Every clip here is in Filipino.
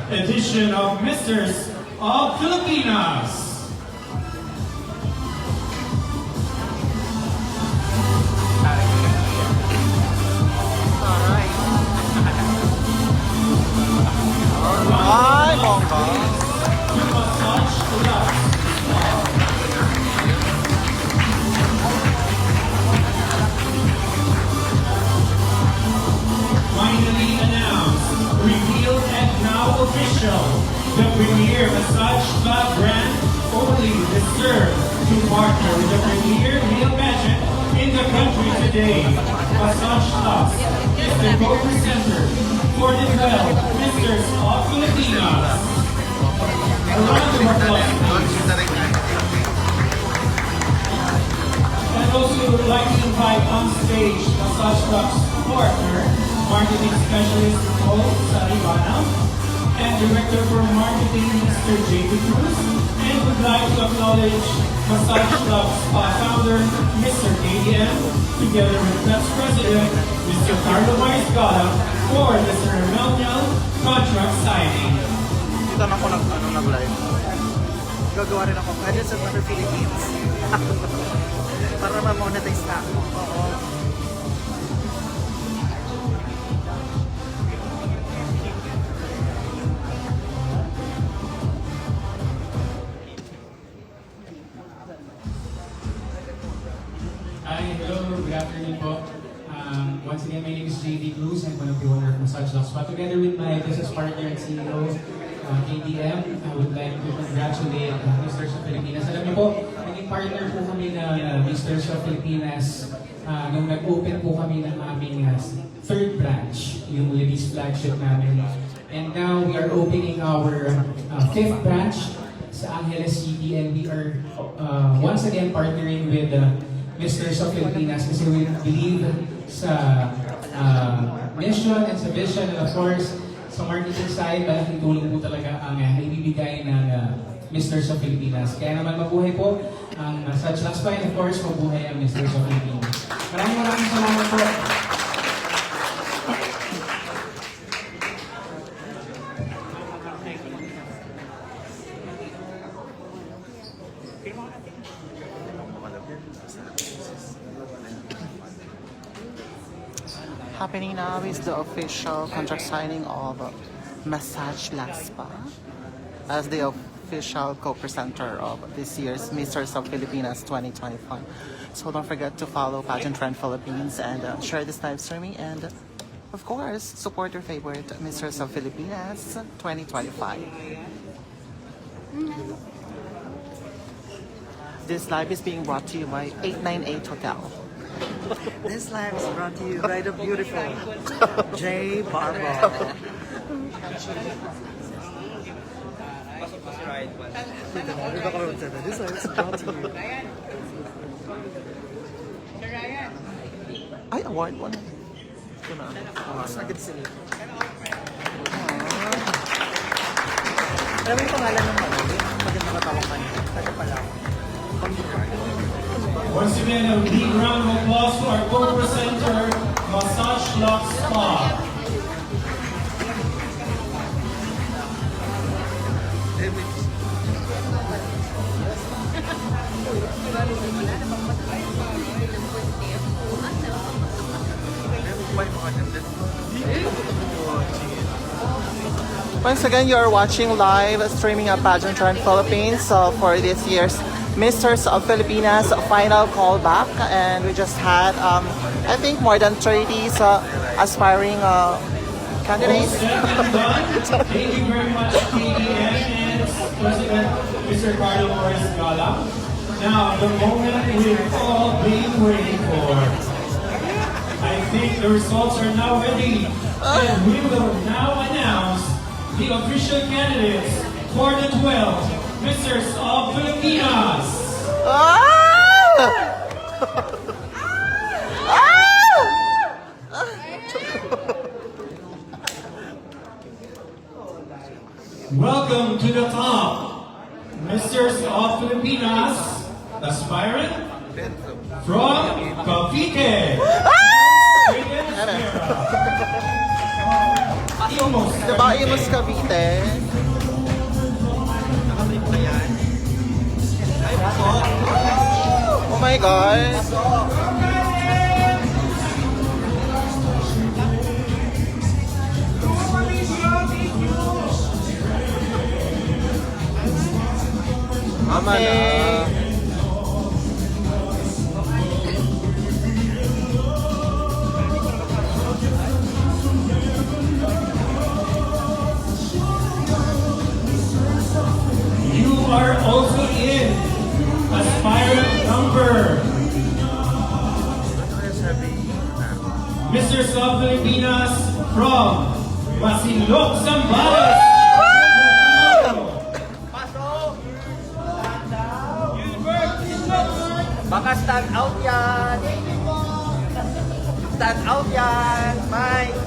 edition of Misters of Filipinas. Ay, bongga. Finally announced, revealed and now official, the premier massage spa brand only deserves to partner with the premier male pageant in the country today. Massage Plus is the co-presenter for the 12 Misters of Filipinas. A round of applause, please. And also would like to invite on stage Massage Plus partner, marketing specialist Paul Saribana, and director for marketing Mr. J.P. Cruz, and would like to acknowledge Massage Club's founder, Mr. KDM, together with Club's president, Mr. Carlo Mariscala, for the ceremonial contract signing. Dito na ako nag-live. Gagawa rin ako Pageants of the Philippines. Para ma-monetize na ako. Oo. Hi, hello, good afternoon po. Once again, my name is JD Cruz. I'm one of the owner of Massage Lux. But together with my business partner and CEO, KDM, I would like to congratulate Misters of Filipinas. Alam niyo po, naging partner po kami ng Misters of Filipinas nung nag-open po kami ng aming third branch, yung ladies flagship namin. And now we are opening our fifth branch sa Angeles City, and we are once again partnering with Misters of Filipinas kasi we believe sa mission and sa vision, and of course sa marketing side, malaking tulong po talaga ang ibibigay ng Misters of Filipinas. Kaya naman mabuhay po ang Massage Lux, and of course mabuhay ang Misters of Filipinas. Maraming salamat po. Happening now is the official contract signing of Massage Lux Spa as the official co-presenter of this year's Misters of Filipinas 2025. So don't forget to follow Pageant Trend Philippines and share this live streaming, and of course support your favorite Misters of Filipinas 2025. This live is being brought to you by 898 Hotel. This live is brought to you by the beautiful J. Barbo. This live is brought to you. Ay, award mo na. Ito na. Mas agad sila. Alam mo yung pangalan ng mga magandang katawang kanya. Taga pala. Once again, a big round of applause to our co-presenter, Massage Lux Spa. Once again, you are watching live streaming at Pageant Trend Philippines for this year's Misters of Filipinas final callback, and we just had I think more than 30 aspiring candidates. Thank you very much, KDM and President Mr. Carlo Mariscala. Now, the moment we've all been waiting for. I think the results are now ready, and we will now announce the official candidates for the 12 Misters of Filipinas. Welcome to the top, Misters of Filipinas, aspirant from Cavite. Imos. Diba, Imus Cavite? Oh my God! Ama na. You are also in aspirant number Mr. South Filipinas from Masinloc, Zambales. Baka stand out yan. Stand out yan, Mike.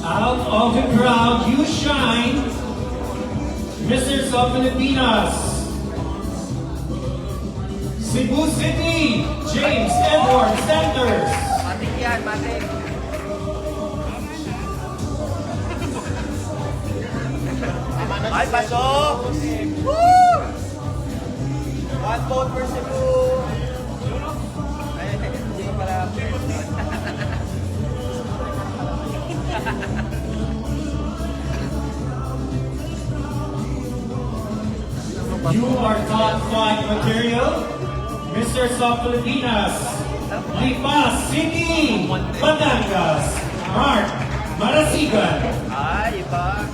Out of the crowd, you shine, Mr. South Filipinas. Cebu City, James Edward Sanders. Matik yan, matik. Ay, pasok! Woo! One vote for Cebu. Ay, hindi pala. You are top 5 material, Mr. South Filipinas. Lipas City, Batangas, Mark Marasigan. Ay, iba.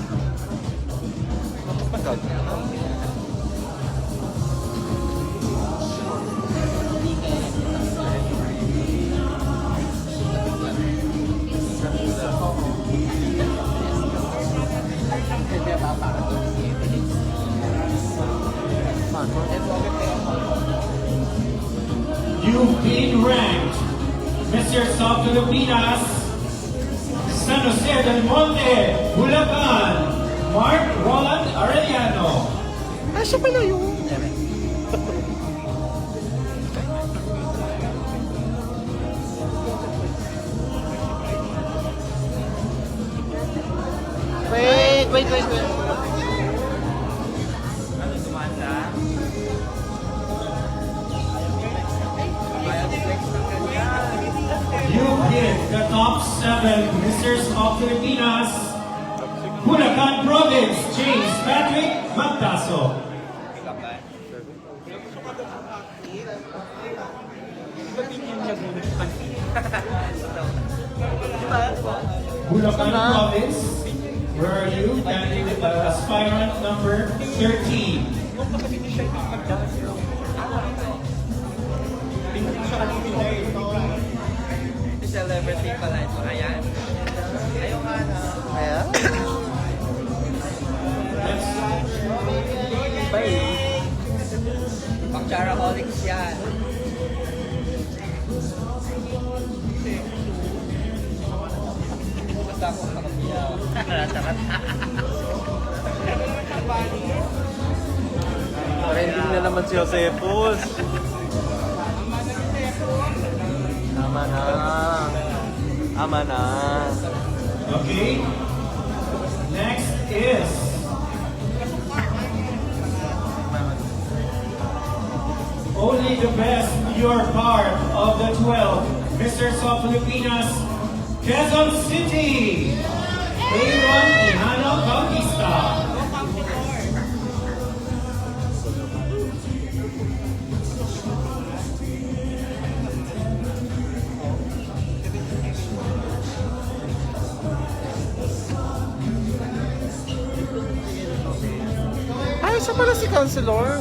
You've been ranked, Mr. South Filipinas, San Jose del Monte, Bulacan, Mark Roland Arellano. Ay, siya pala yun. Wait. Ano, tumanda? You hit the top 7, Mr. South Filipinas, Bulacan Province, James Patrick Magtaso. Bulacan Province, where are you? Candidate aspirant number 13. Celebrity pala ito. Ayan. Ayaw nga na. Ayan. Next, Pang Charaholics yan. Basta akong nakapiyaw. Trending na naman si Josepus. Tama na. Tama na. okay. Next is only the best, you're part of the 12, Mr. South Filipinas, Quezon City, Aaron Ihano Bautista. Ay, siya pala si Councilor.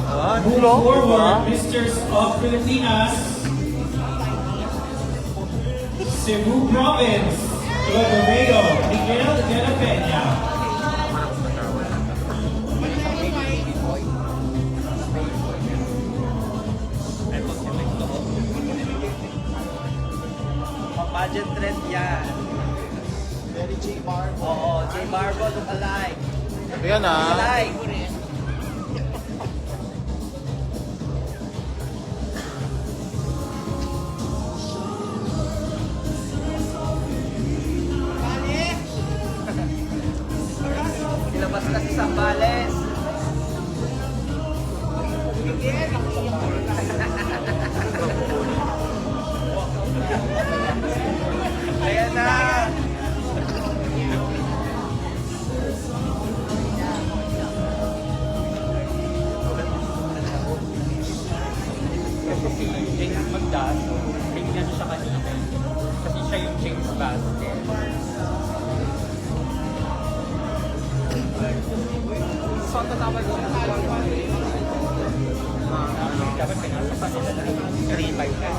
Ah, Moving forward, Misters of Filipinas, Cebu Province, Clodoveo, Miguel de la Peña. Pageant trend yan. Very J Barbo. Oo, J Barbo look alike. Ayan ah. Alike. Ilabas na si Sambales. Ayan na. Kasi si James Magdaso, tingnan siya kanina. Kasi siya yung James Basket. So, ang tatawag ko dapat pinasa pa nila na 3-5 ka.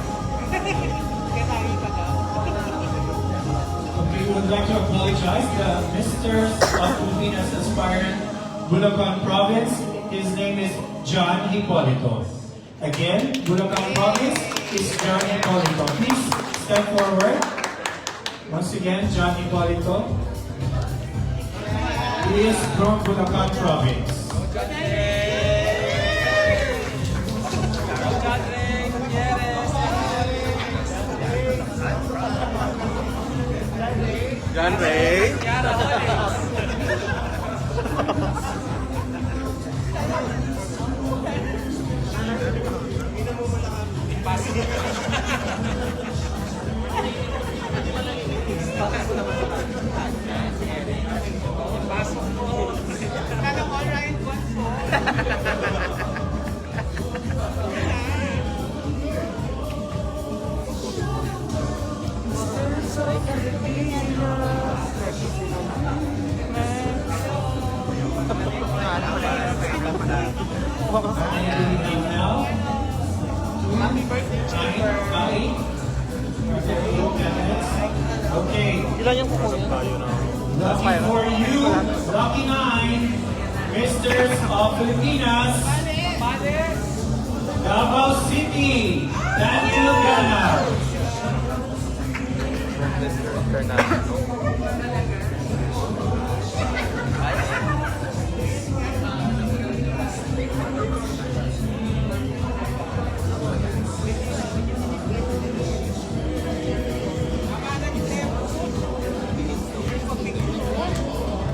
We would like to apologize. The Misters of Filipinas aspirant, Bulacan Province, his name is John Hipolito. Again, Bulacan Province is John Hipolito. Please step forward. Once again, John Hipolito. He is from Bulacan Province. John Ray. And now, happy birthday, Okay. Ilan yung kukunin tayo na? Lucky for you, lucky 9, Misters of Filipinas, Davao City, Daniel Gana.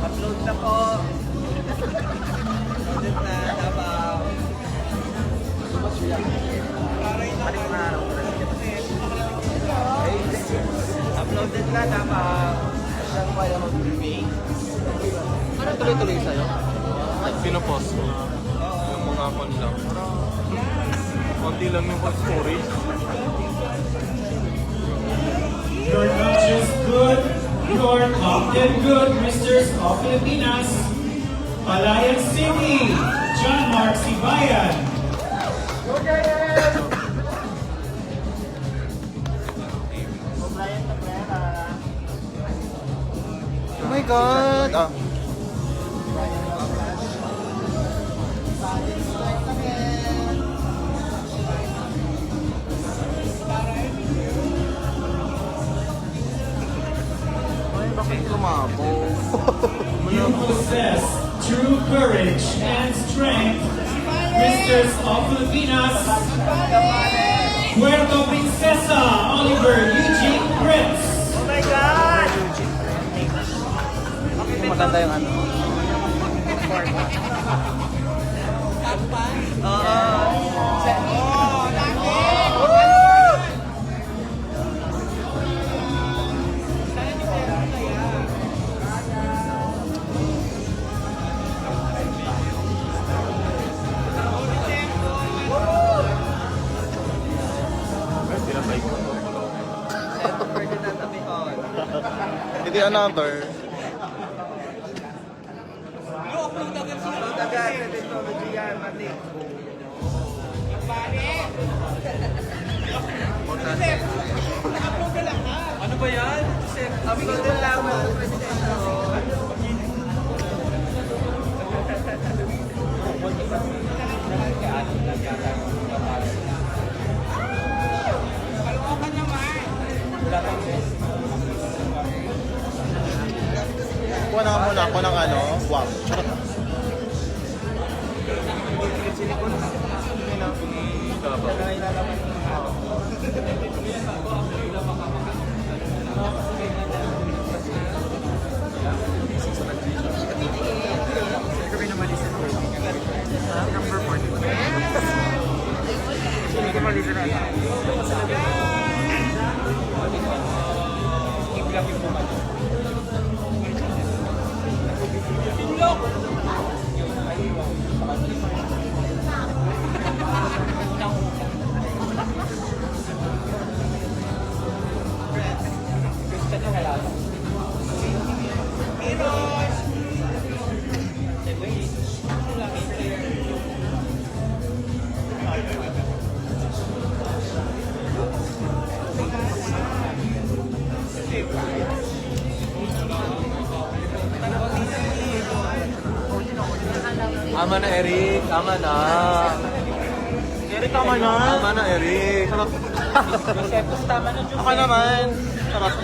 Upload na po. Upload na, Davao. Uploaded na, Davao. Ano tuloy-tuloy sa'yo? Pinopost ko. Yung mga kon lang. Konti lang yung storage. You're not just good, you're top 10 good, Misters of Filipinas, Palayan City, John Mark Sibayan. Oh my God! Ah. Ay, bakit lumabo? You possess true courage and strength, Misters of Filipinas, Puerto Princesa, Oliver Eugene Prince. Oh my God! Maganda yung ano. Ferdinand Abihon. Hindi another. Upload agad sa technology yan, Mati. Ano ba yan? Upload na lang. Kuha na muna ako ng ano, wow. Charot. Ama na, Eric. Ama na. Eric, tama na. Ama na, Eric. Charot. Josephus, tama na, Joseph. Ako naman. Charot.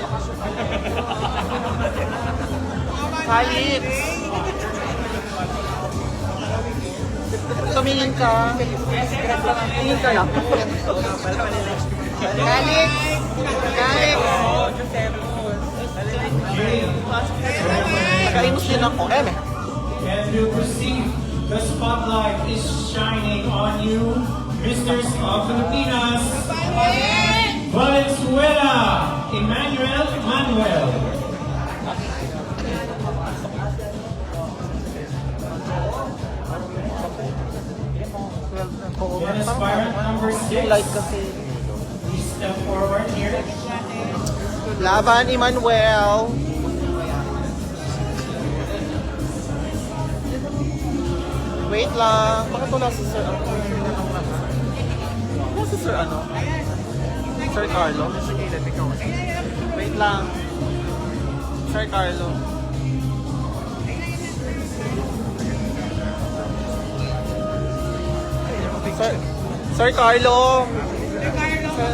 Halit. Tumingin ka. Tumingin ka lang. Galit. Galit. Nakainis din ako. As you perceive, the spotlight is shining on you, Misters of Filipinas, Valenzuela, Manuel. Then aspirant number 6, Like kasi. please step forward here. Laban, Emmanuel. Wait lang. Bakit wala si Sir? Wala si Sir ano? Sir Carlo? Wait lang. Sir Carlo. Sir Carlo. Sir.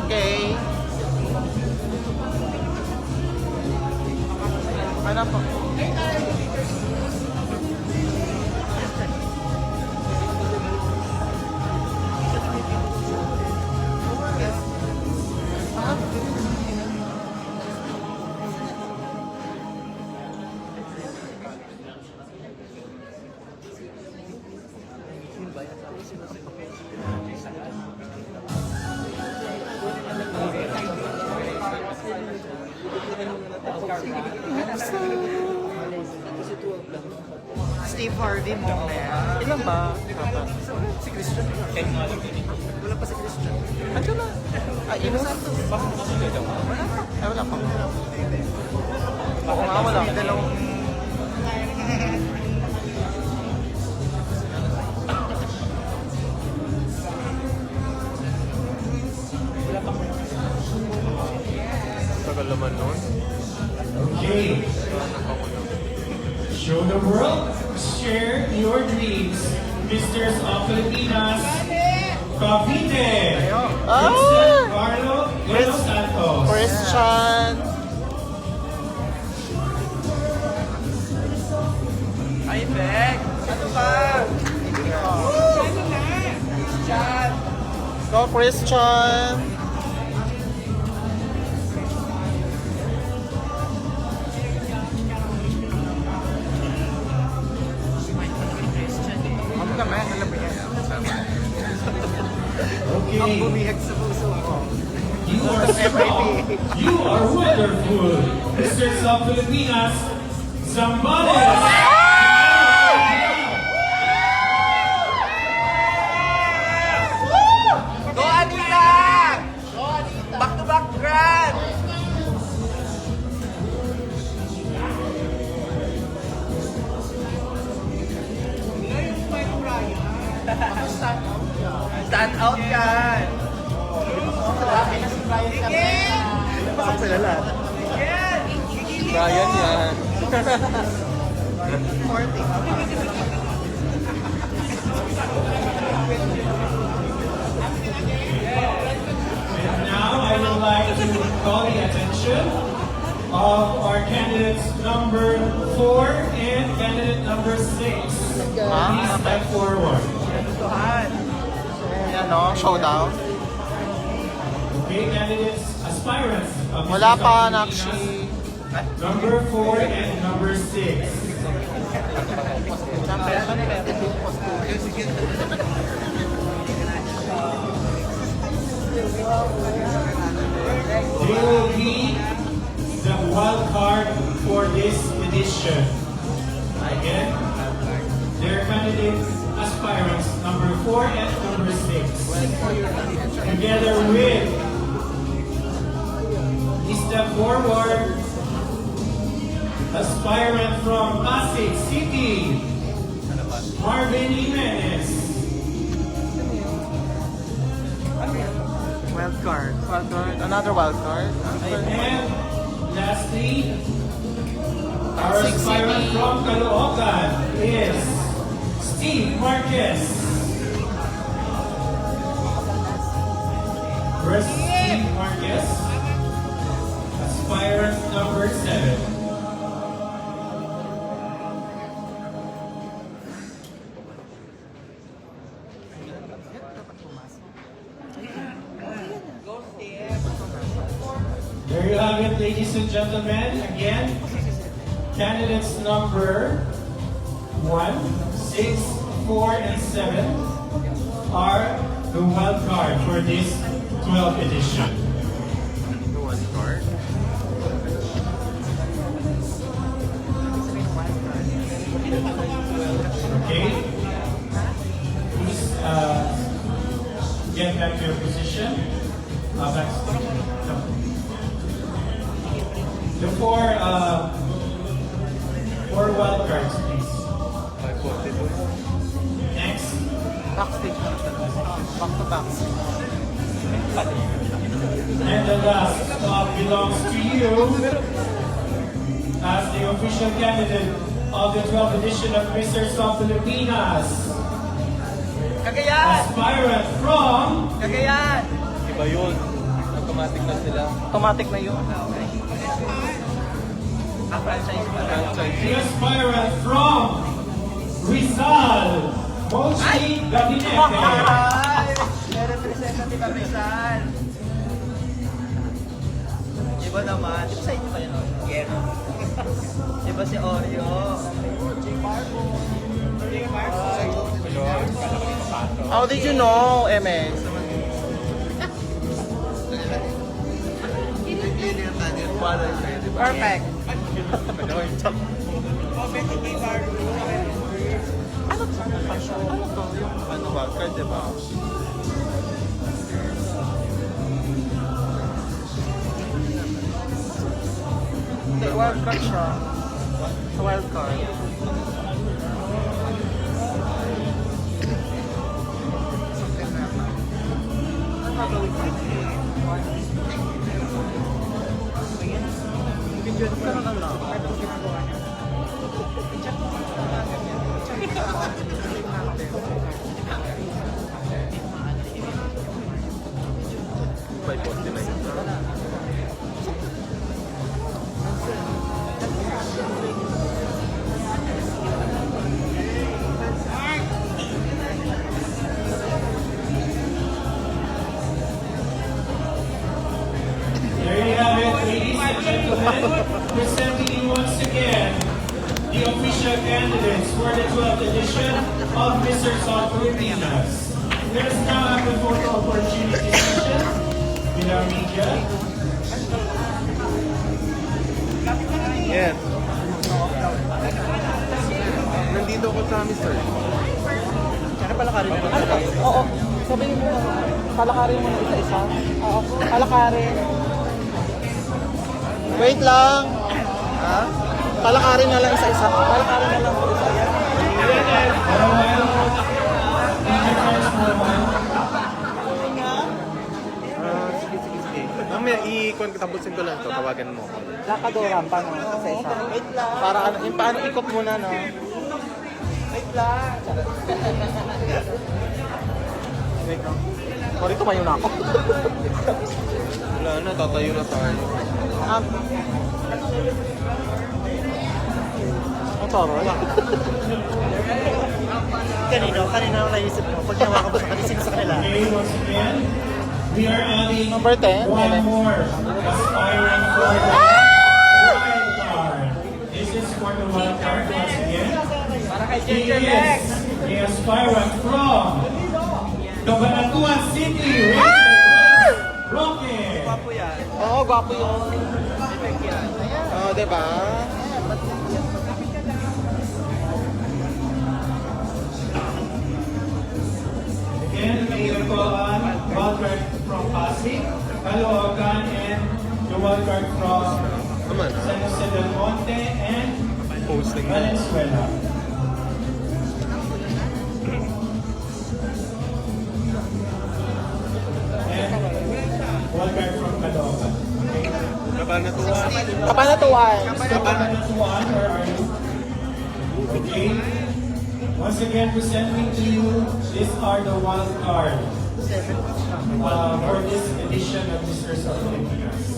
Okay. Ano po? Steve Harvey mo na. Ilan ba? Si Christian. Wala pa si Christian. Ano na? Ah, Ino Santos. Ay, wala pa. Ako nga, wala. Dalawang Tagal naman nun. Okay. Show the world, share your dreams, Misters of Filipinas, Cavite, Vincent Carlo de los Santos. Christian. Ay, Beck! Ano ba? Christian! Go, Christian. Ako naman, alam mo yan. Ang Okay, bumihag sa puso ko. you are strong, you are wonderful, Misters of Filipinas, Zambales. Go, Anita! Back-to-back grand! Stand out yan. Pasok sila lahat. Brian yan. Now I would like to call the attention of our candidates number 4 and candidate number 6. Please step forward. Ayan no, showdown. Okay, candidates, aspirants of Wala Mr. pa, Pilipinas, Nakshi. number 4 and number 6. They will be the wild card for this edition. Again, their candidate aspirants number 4 and number 6. Together with, please step forward, aspirant from Pasig City, Marvin Jimenez. Wild card. Wild card. Another wild card. And lastly, our aspirant from Caloocan is Steve Marquez. Where's Steve Marquez? Aspirant number 7. There you have it, ladies and gentlemen. Again, candidates number 1, 6, 4, and 7 are the wild card for this 12th edition. Okay? Please get back to your position. The four wild cards, please. Next. Backstage. Back to back. And the last spot belongs to you as the official candidate of the 12th edition of Mr. South Filipinas. Cagayan! Aspirant from Cagayan! Iba yun. Automatic na sila. Automatic na yun. the aspirant from Rizal, Mochi Gabinete. Ay! May representative ang Rizal. Iba naman. Di ba sa inyo ba yun? Yes. Iba si Oreo. How did you know, Eme? Perfect. Ano ba? Card, diba? Hindi, wild card siya. Wild card. By 49. There you have it, ladies and gentlemen. Presenting you once again the official candidates for the 12th edition of Mr. South Filipinas. Let us now have the photo opportunity session with our media. Yes. Nandito ko sa amin, sir. Oo. Sabihin mo, palakarin mo na isa-isa. Oo, palakarin. Wait lang. Ha? Palakarin na lang isa-isa. Palakarin na lang isa-isa. cellphone ko, tapusin ko lang to. Tawagan mo ako. Lakadoran pa no? Sa isa. Wait lang. Para ano, yung paano ikot muna, no? Wait lang. Wait lang. Sorry, tumayo na ako. Wala na, tatayo na tayo. Ang taroy. Kanina ako naisip mo. Pag nawa ko sa kanila, sa kanila. Okay, once again, we are adding Number 10. one more aspiring for the wild card. This is for the wild card once again. He is the aspirant from Cabanatuan City, Roque. Papo yan. Oo, gwapo yun. Oo, diba? Again, may call on wild card from Pasig, Caloocan, and the wild card from Naman, ha? San Jose del Monte and Posting na. Valenzuela. And wild card from Caloocan. Kabanatuan. Kapanatuan. Kabanatuan, where are you? Okay. Once again, presenting to you, these are the wild card for this edition of Mr. Philippines.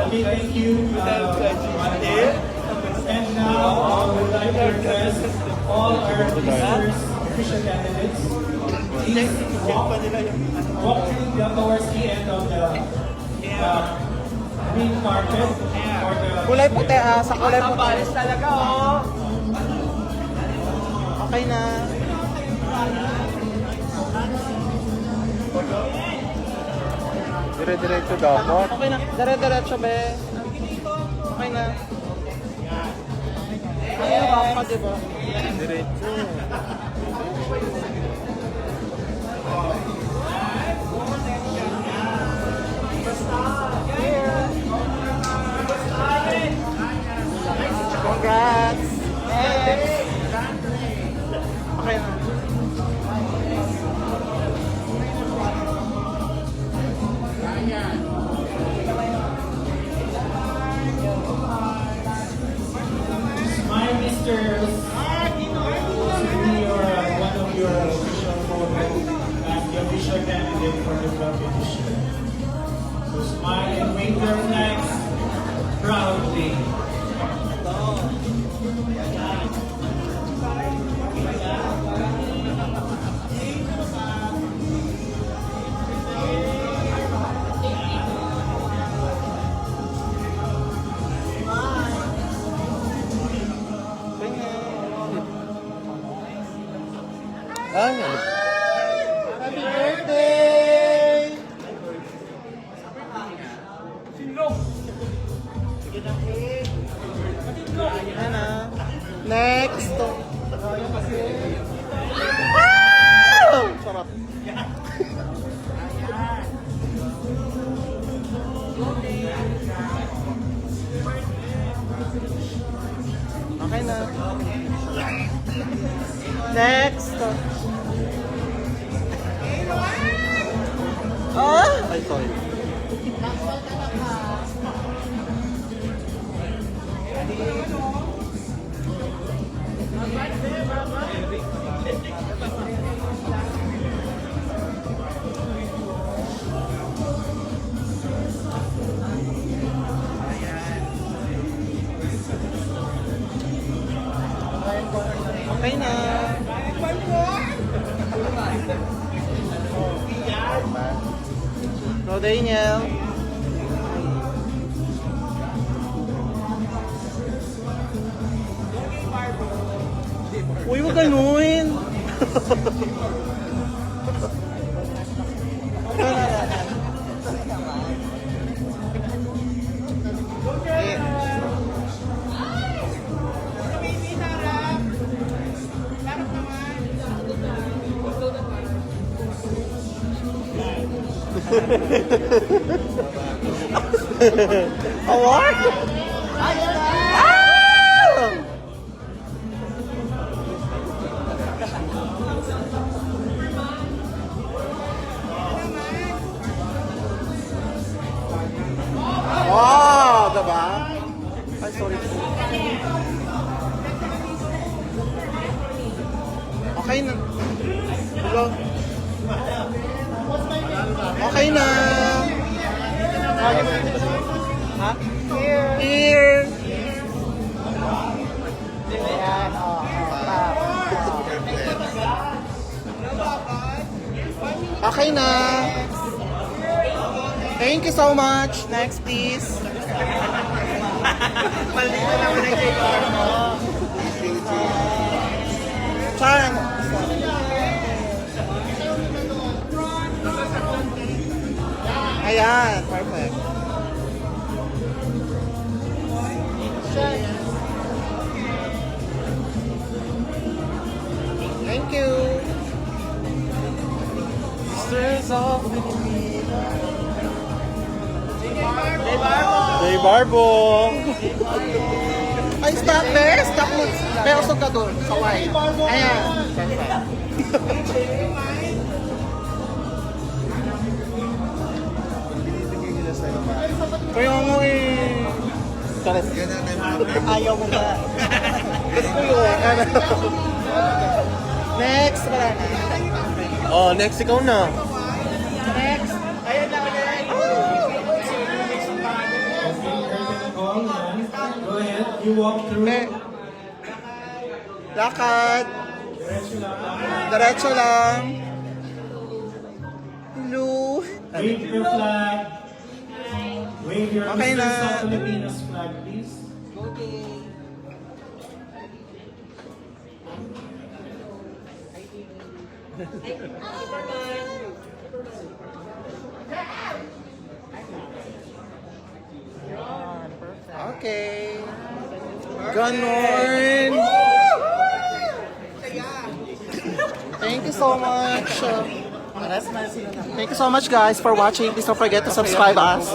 Okay, thank you. And now, I would like to request all our visitors, official candidates, please walk towards the end of the green carpet for the Kulay puti, sa kulay puti. Paris talaga, oh. Okay na. Dire-diretso dapat. Okay na. Dire-diretso, be. Okay na. Ay, wapa, diba? Diretso. Congrats! Okay na. My Mr. One of your official photo as the official candidate for the club edition. So smile and wave your flags proudly. Ah, ano? Happy birthday! Ayan na. Next! Wow! Sarap. Okay na. Next! Ah! Ay, sorry. Okay na. Go, Daniel. Uy, huwag ganun. Award? Ah! Wow, diba? Ay, sorry po. Okay na. Hello? Okay na. Ha? Here. Ayan, okay na. Thank you so much. Next, please. Mali na naman ang J Barbo. Chan. Ayan, perfect. Thank you. Sisters of Filipina. J Barbo. Ay, stop there. Stop mo. Pero usog ka doon. Sa white. Ayan. Perfect. Kaya mo eh. Charis. Ayaw mo ba? Gusto ko yun. Next, wala na. Oh, next ikaw na. Next. Ayan lang ulit. Go ahead, you walk through. Lakad. Diretso lang. Hello. Wave your flag. Wave your Okay na. Mr. South Filipinas flag, please. Okay. Ganon. Thank you so much. Thank you so much guys for watching. Please don't forget to subscribe us.